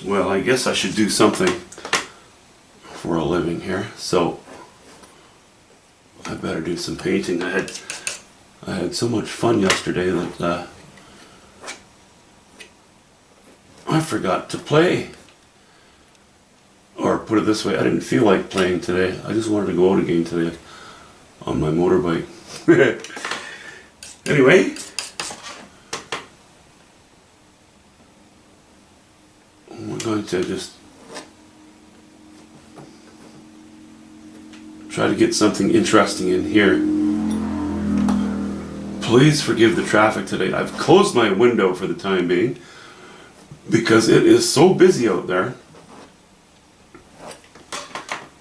Well, I guess I should do something for a living here, so I better do some painting. I had so much fun yesterday that I forgot to play. Or put it this way, I didn't feel like playing today. I just wanted to go out again today on my motorbike. Anyway, we're going to just try to get something interesting in here. Please forgive the traffic today. I've closed my window for the time being because it is so busy out there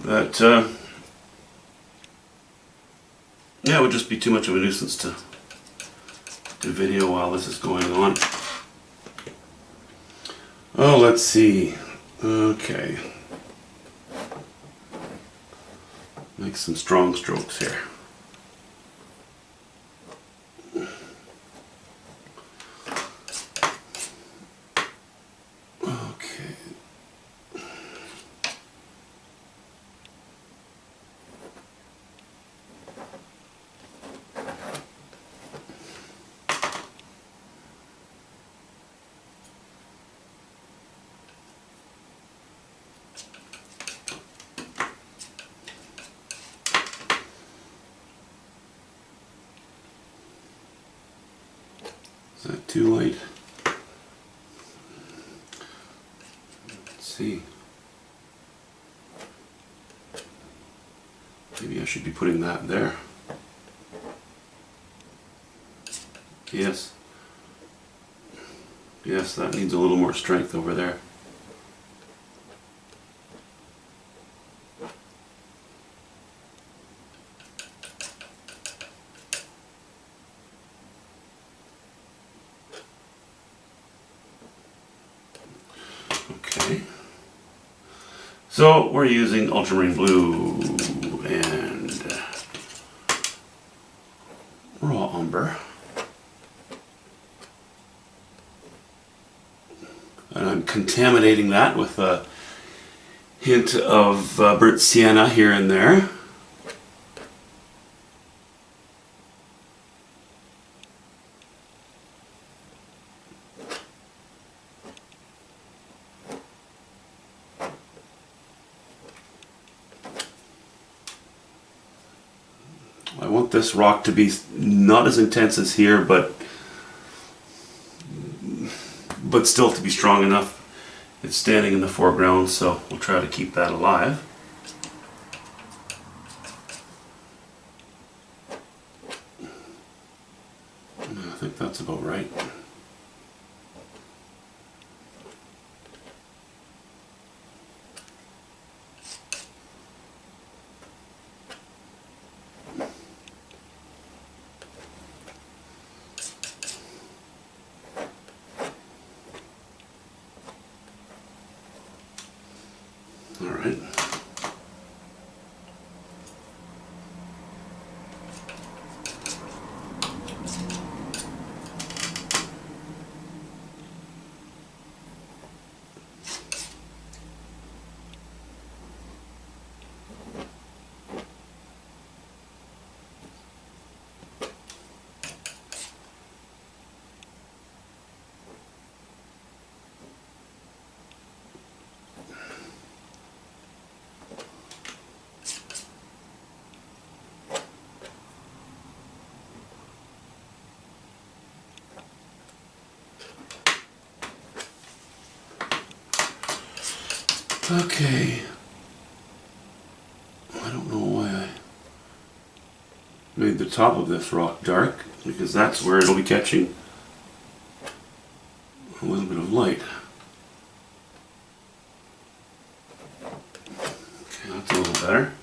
that yeah, it would just be too much of a nuisance to video while this is going on. Oh, let's see. Okay. Make some strong strokes here. Okay. Is that too light? Let's see. Maybe I should be putting that there. Yes. Yes, that needs a little more strength over there. Okay. So we're using ultramarine blue and raw umber. And I'm contaminating that with a hint of burnt sienna here and there. I want this rock to be not as intense as here, but still to be strong enough. It's standing in the foreground, so we'll try to keep that alive. I think that's about right. All right. Okay. I don't know why I made the top of this rock dark, because that's where it'll be catching a little bit of light. Okay, that's a little better.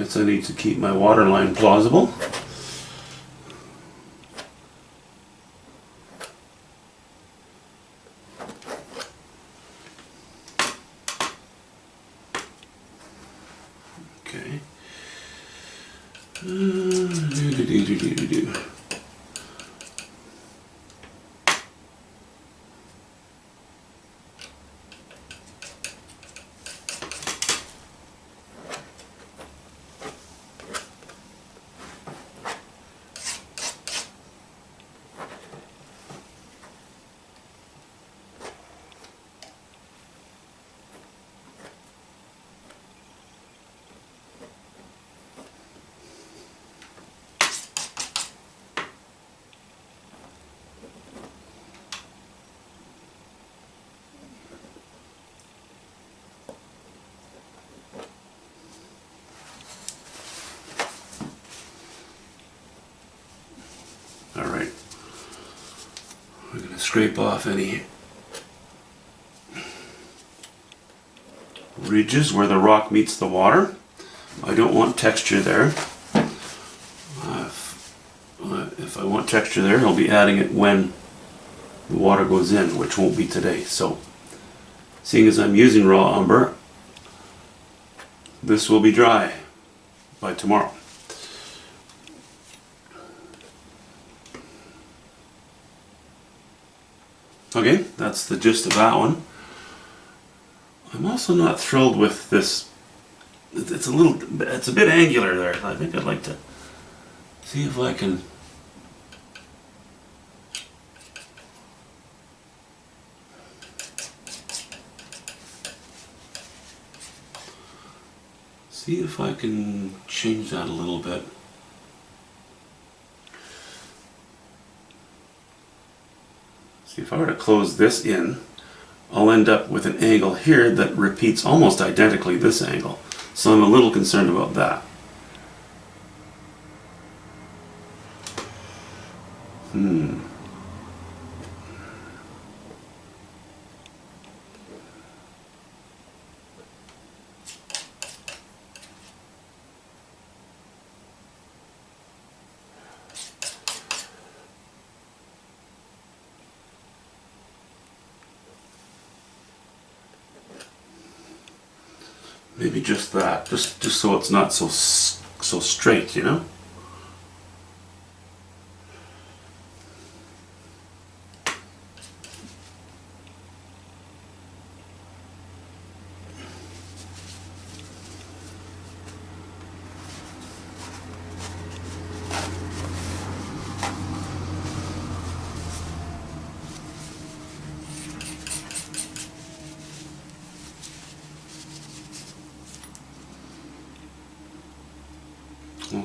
Guess I need to keep my water line plausible. Okay. Do. All right. We're going to scrape off any ridges where the rock meets the water. I don't want texture there. If I want texture there, I'll be adding it when the water goes in, which won't be today. So, seeing as I'm using raw umber, this will be dry by tomorrow. Okay, that's the gist of that one. I'm also not thrilled with this. It's a bit angular there. I think I'd like to see if I can change that a little bit. See, if I were to close this in, I'll end up with an angle here that repeats almost identically this angle. So I'm a little concerned about that. Maybe just that, just so it's not so straight, you know?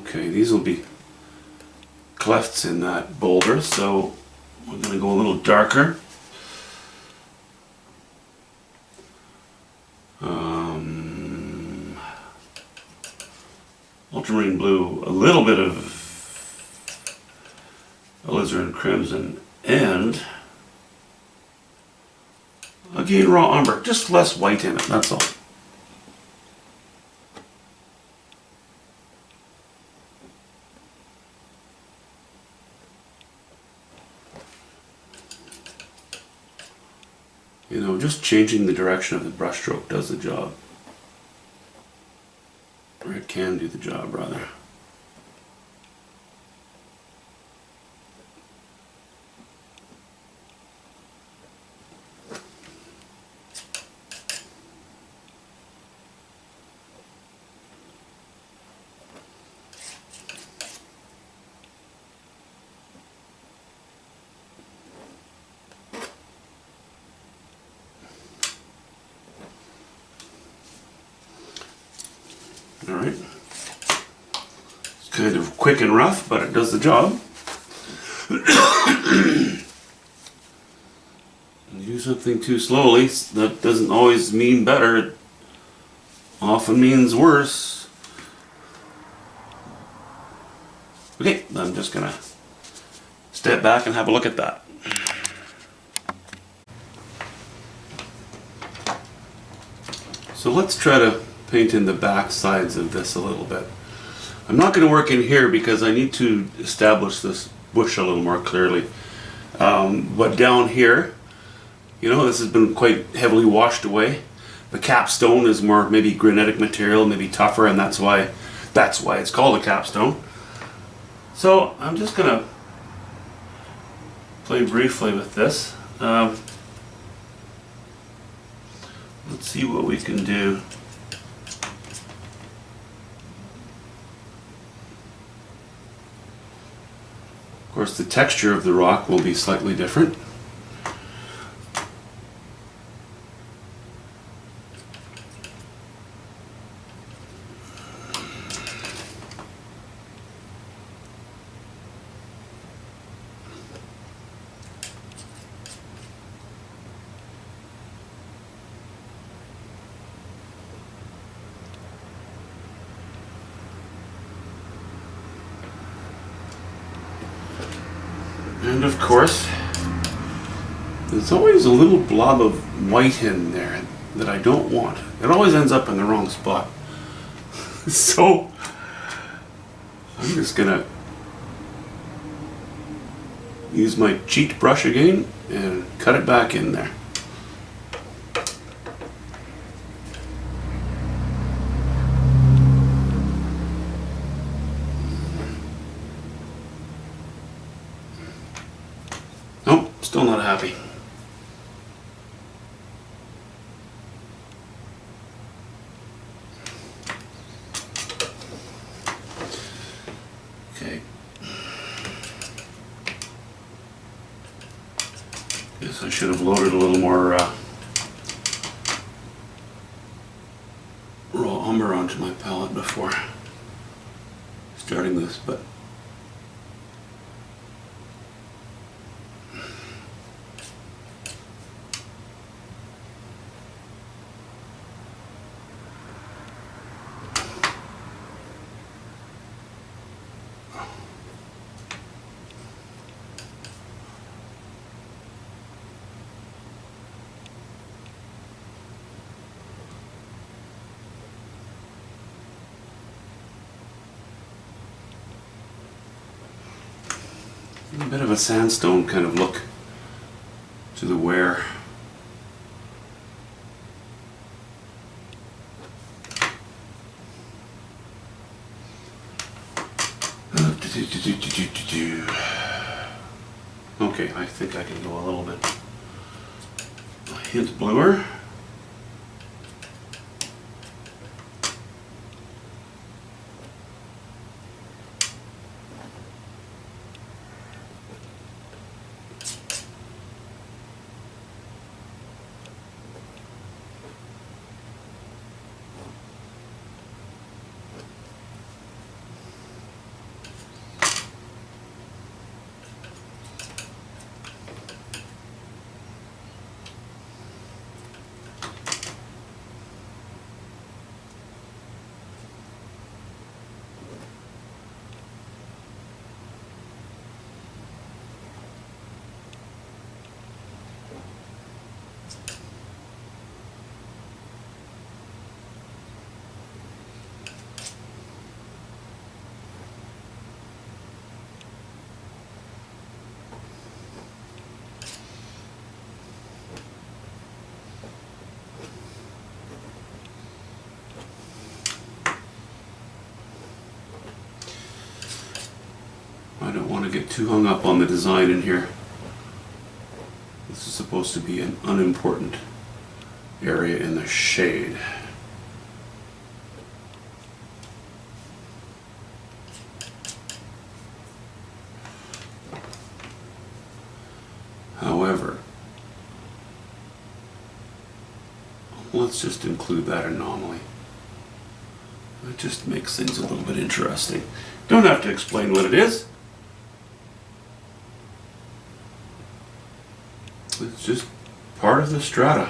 Okay, these will be clefts in that boulder, so we're going to go a little darker. Ultramarine blue, a little bit of alizarin crimson, and again raw umber, just less white in it, that's all. You know, just changing the direction of the brush stroke does the job. Or it can do the job, rather. Alright. It's kind of quick and rough, but it does the job. Do something too slowly, that doesn't always mean better, it often means worse. Okay, I'm just gonna step back and have a look at that. So let's try to paint in the back sides of this a little bit. I'm not going to work in here because I need to establish this bush a little more clearly. But down here, you know, this has been quite heavily washed away. The capstone is more maybe granitic material, maybe tougher, and that's why it's called a capstone. So I'm just gonna play briefly with this. Let's see what we can do. Of course, the texture of the rock will be slightly different. And of course, there's always a little blob of white in there that I don't want. It always ends up in the wrong spot. So I'm just gonna use my cheat brush again and cut it back in there. Nope, still not happy. Okay. Guess I should have loaded a little more raw umber onto my palette before starting this, but a bit of a sandstone kind of look to the wear. Okay, I think I can go a little bit a hint bluer. I don't want to get too hung up on the design in here. This is supposed to be an unimportant area in the shade. However, let's just include that anomaly. It just makes things a little bit interesting. Don't have to explain what it is. It's just part of the strata.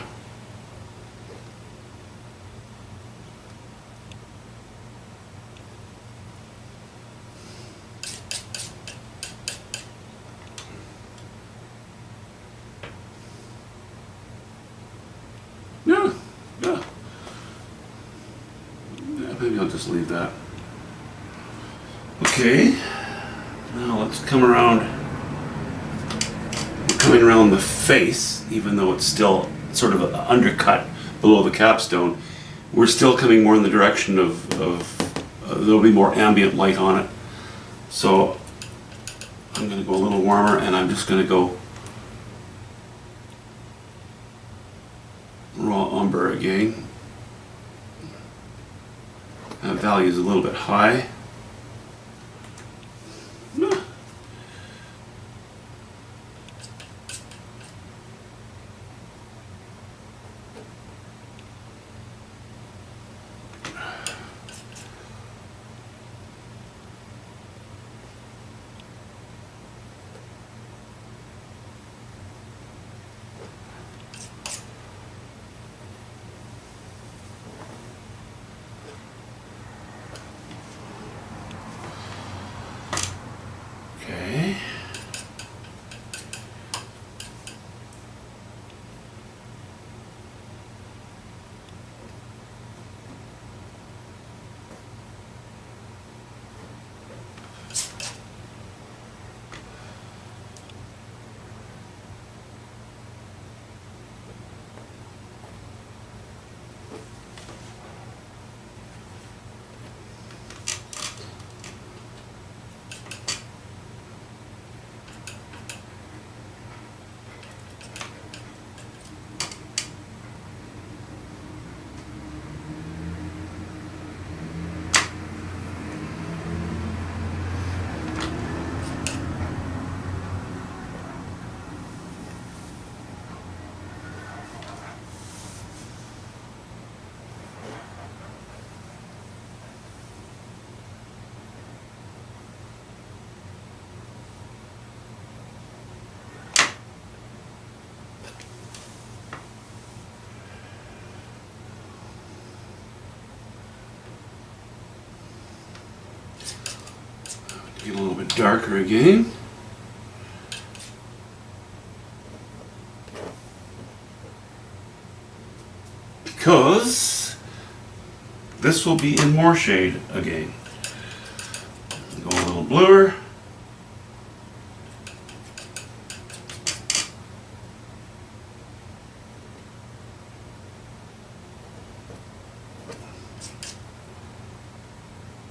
Yeah, maybe I'll just leave that. Okay, now let's come around. We're coming around the face, even though it's still sort of undercut below the capstone. We're still coming more in the direction of there'll be more ambient light on it. So I'm going to go a little warmer, and I'm just going to go raw umber again. That value is a little bit high. Okay. Get a little bit darker again. Because this will be in more shade again. Go a little bluer.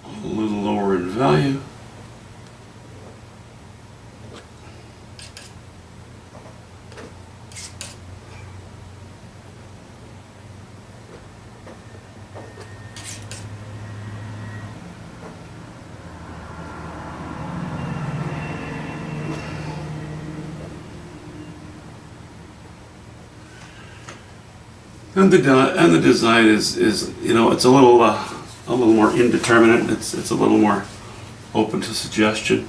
A little lower in value. And the design is you know, it's a little more indeterminate. It's a little more open to suggestion.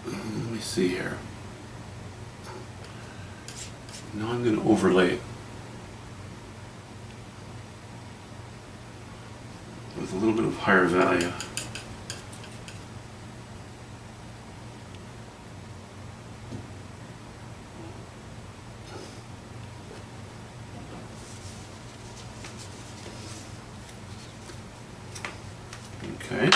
Let me see here. Now I'm going to overlay it with a little bit of higher value. Okay.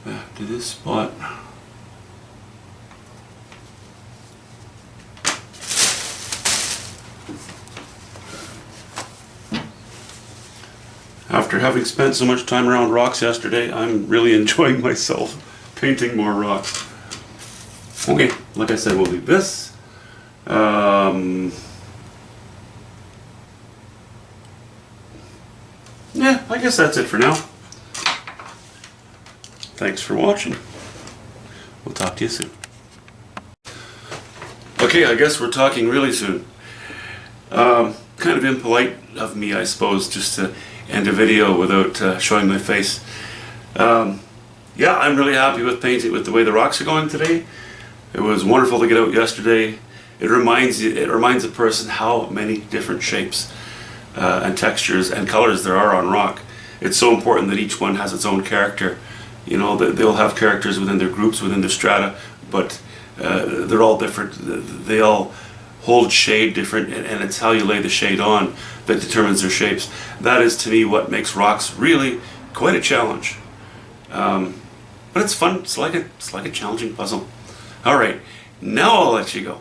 Back to this spot. After having spent so much time around rocks yesterday, I'm really enjoying myself painting more rocks. Okay, like I said, we'll do this. Yeah, I guess that's it for now. Thanks for watching. We'll talk to you soon. Okay, I guess we're talking really soon. Kind of impolite of me, I suppose, just to end a video without showing my face. Yeah, I'm really happy with painting, with the way the rocks are going today. It was wonderful to get out yesterday It reminds a person how many different shapes and textures and colors there are on rock. It's so important that each one has its own character. You know, they'll have characters within their groups, within their strata, but they're all different. They all hold shade different, and it's how you lay the shade on that determines their shapes. That is, to me, what makes rocks really quite a challenge. But it's fun. It's like a challenging puzzle. All right, now I'll let you go.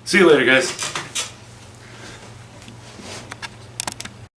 See you later, guys.